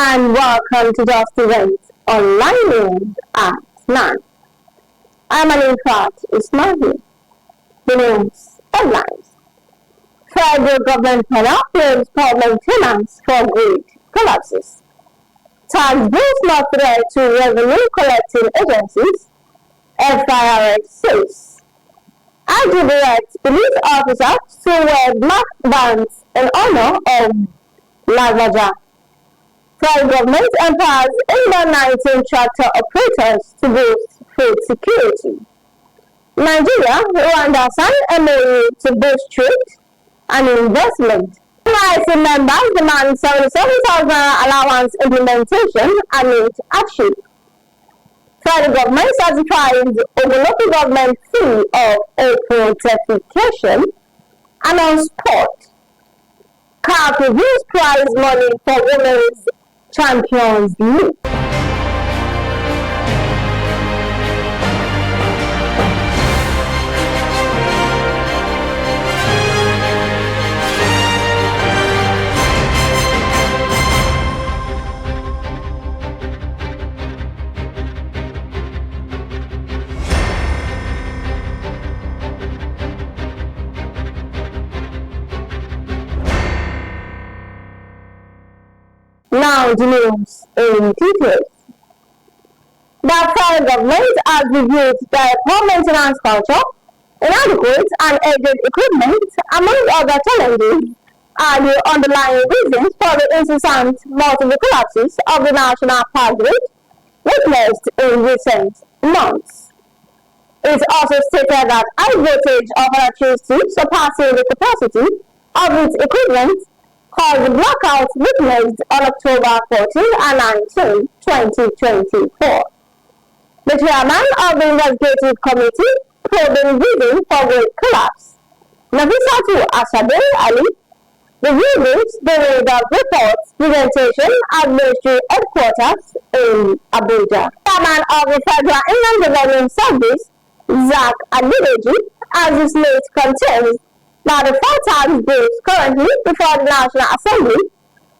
and welcome to Just Events Online News at 9. I'm Hanifat Ismail. The news headlines. Federal government approves public tenants for grid collapses. Tax bills not threat to revenue collecting agencies. FIRS says. IGBX police officers to wear black bands in honor of Lavaja. Federal government empowers over 19 tractor operators to boost food security. Nigeria, Rwanda signed MOU to boost trade and investment. NYC members demand 77,000 allowance implementation amid hardship. Federal government certifies over local government fee of April certification. And on sport, CAF reviews prize money for Women's Champions League. Now the news in details. The federal government has reviewed the poor maintenance culture, inadequate and aged equipment, among other challenges, are the underlying reasons for the incessant multiple collapses of the national power grid witnessed in recent months. It also stated that high voltage of electricity surpassing the capacity of its equipment caused blackouts witnessed on October 14 and 19, 2024. The chairman of the investigative committee probing reason for grid collapse, Nafisatu Asabe Ali, reviewed this during the report's presentation at ministry headquarters in Abuja. Chairman of the Federal Inland Development Service, Zach Adedeji, as his list contends that the four tax bills currently before the National Assembly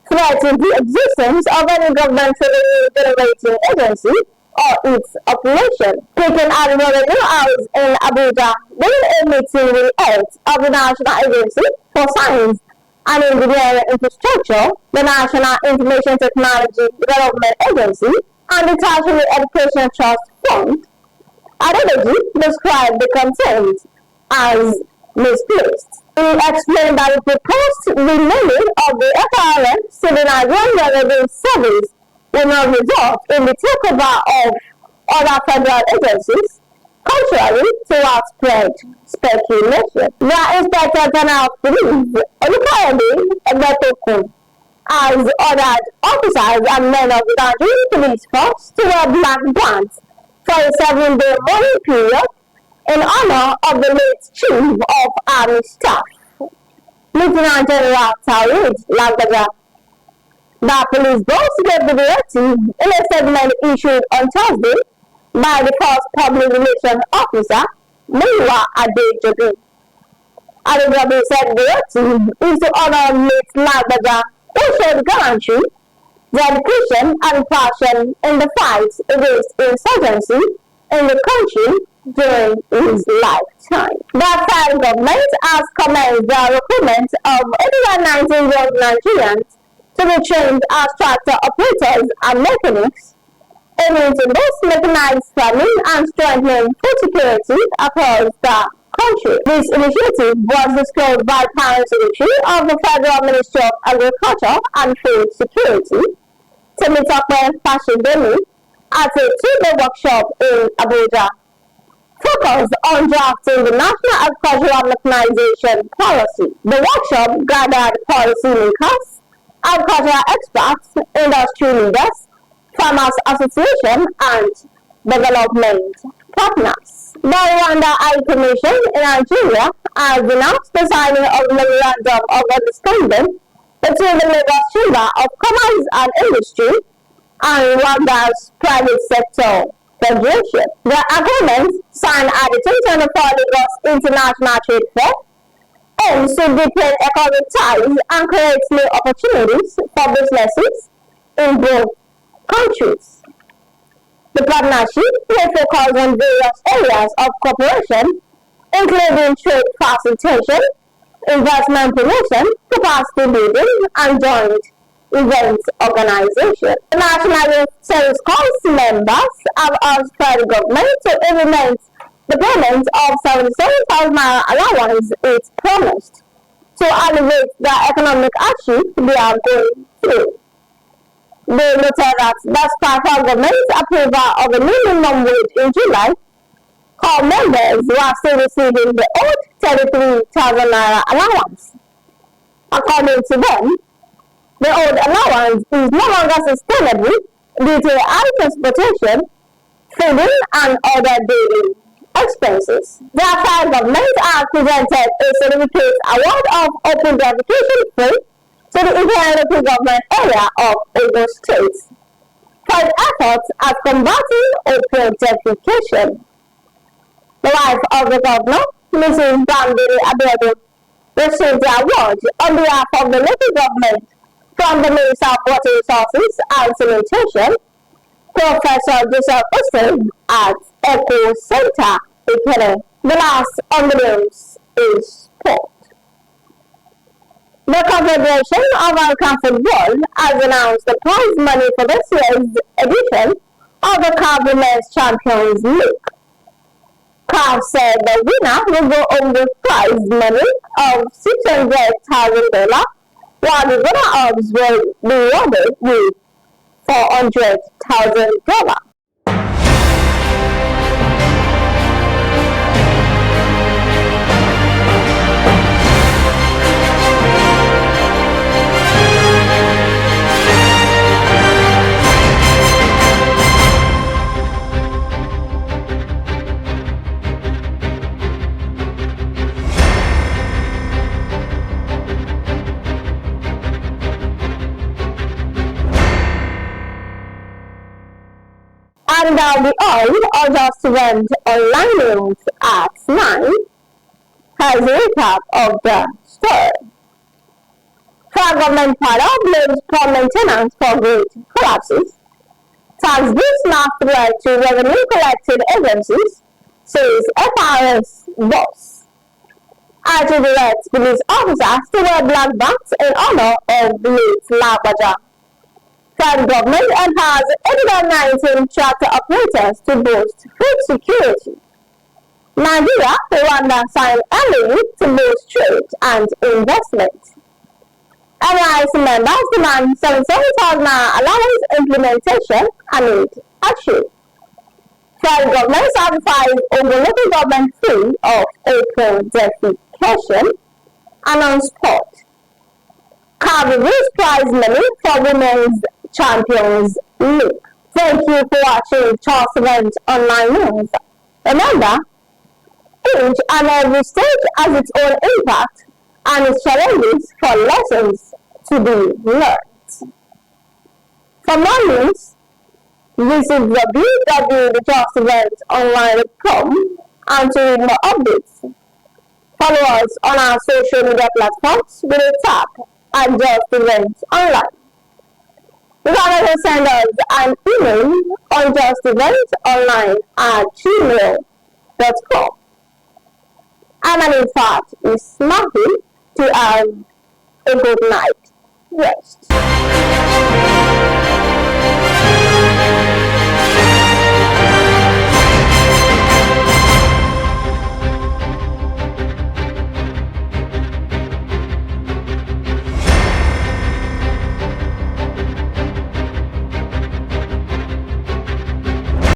threaten the existence of any government revenue generating agency or its operation. Speaking at the Revenue House in Abuja, during a meeting with heads of the National Agency for Science and Engineering Infrastructure, the National Information Technology Development Agency, and the Tertiary Education Trust Fund, Adedeji described the content as misplaced. He explained that the proposed renaming of the FRM to the Nigerian Revenue Service will not result in the takeover of other federal agencies, contrary to widespread speculation. The Inspector General of Police, Olukayode Egbetokun, has ordered officers and men of the Nigerian police force to wear black bands for a 7-day mourning period in honor of the late Chief of Army Staff, Lieutenant General Tariq Lagbaja. The police boss gave the directive in a statement issued on Thursday by the first public relations officer, Muyiwa Adejobi. Adejobi said the directive is to honor late Lagbaja, who showed gallantry, dedication and passion in the fight against insurgency in the country during his lifetime. The federal government has commenced the recruitment of 819 young Nigerians to be trained as tractor operators and mechanics, aiming to boost mechanized farming and strengthening food security across the country. This initiative was disclosed by Parent Secretary of the Federal Ministry of Agriculture and Food Security, Temitope Fashidemi, at a 2-day workshop in Abuja, focused on drafting the National Agricultural Mechanization Policy. The workshop gathered policymakers, agricultural experts, industry leaders, farmers association, and development partners. The Rwanda High Commission in Nigeria has announced the signing of the memorandum of understanding between the Lagos Chamber of Commerce and Industry and Rwanda's private sector federation. The agreement, signed at the 2024 Lagos International Trade Fair, aims to deepen economic ties and create new opportunities for businesses in both countries. The partnership will focus on various areas of cooperation, including trade facilitation, investment promotion, capacity building, and joint events organization. The National Youth Service Council members have asked federal government to implement the payment of 77,000 allowance is promised to alleviate the economic hardship they are going through. They noted that despite our government's approval of a minimum wage in July, all members were still receiving the old 33,000 allowance. According to them, the old allowance is no longer sustainable due to high transportation, feeding, and other daily expenses. Therefore, government has presented a certificate award of open verification fee to the Imperial Government area of Ogun State for its efforts at combating open verification. The wife of the governor, Mrs. Bambiri Abiodun, received the award on behalf of the local government from the Minister of Water Resources and Sanitation, Professor Joseph Austin at Eco Center, Ikene. The last on the news is sport. The Confederation of American Football has announced the prize money for this year's edition of the CAF Women's Champions League. CAF said the winner will go home with prize money of $600,000, while the runner-ups will be rewarded with $400,000. And now the all just went online news at 9 has a recap of the story. Federal government father blames poor maintenance for grid collapses. Tax bills not threat to revenue collecting agencies, says FRS boss. I to direct police officers to wear black bands in honor of late Labaja. Federal government empowers 819 tractor operators to boost food security. Nigeria, Rwanda signed MOU to boost trade and investment. NIS members demand 77,000 allowance implementation amid action. Federal government certifies over local government fee of open defecation and on sport. CAF reduced prize money for Women's Champions League. Thank you for watching Charles Event Online News. Remember, each and every stage has its own impact and its challenges for lessons to be learned. For more news, visit www.charlesevent.online.com and to read more updates. Follow us on our social media platforms with a tap at Just Events Online. You can also send us an email on justeventsonline@gmail.com. I'm Hanifat Ismail to have a good night rest.